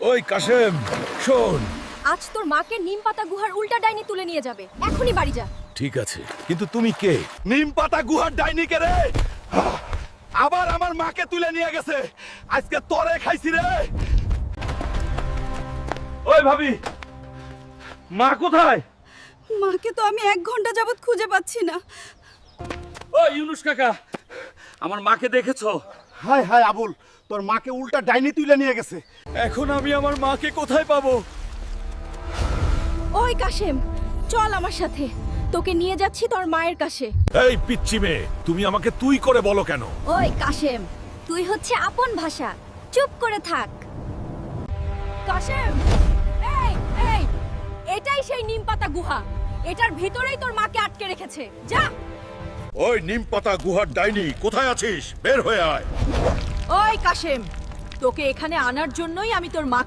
ওই কাশেম, শোন। আজ তোর মাকে নিম পাতা গুহার উল্টা ডাইনি তুলে নিয়ে যাবে। এখনই বাড়ি যা। ঠিক আছে, কিন্তু তুমি কে? নিম পাতা গুহার ডাইনি কে রে? আবার আমার মাকে তুলে নিয়ে গেছে। আজকে তোরে খাইছি রে। ওই ভাবি, মা কোথায়? মাকে তো আমি 1 ঘন্টা যাবত খুঁজে পাচ্ছি না। ও ইউনুস কাকা, আমার মাকে দেখেছো? হায় হায় আবুল, তোর মাকে উল্টা ডাইনি তুলে নিয়ে গেছে। এখন আমি আমার মাকে কোথায় পাবো? ওই কাশেম, চল আমার সাথে। তোকে নিয়ে যাচ্ছি তোর মায়ের কাছে। এই পিচ্চি মেয়ে, তুমি আমাকে তুই করে বলো কেন? ওই কাশেম, তুই হচ্ছে আপন ভাষা। চুপ করে থাক। কাশেম, এই এই, এটাই সেই নিম পাতা গুহা। এটার ভিতরেই তোর মাকে আটকে রেখেছে। যা। ওই নিম পাতা গুহার ডাইনি, কোথায় আছিস? বের হয়ে আয়। ওই কাশেম, তোকে এখানে আনার জন্যই আমি তোর মাকে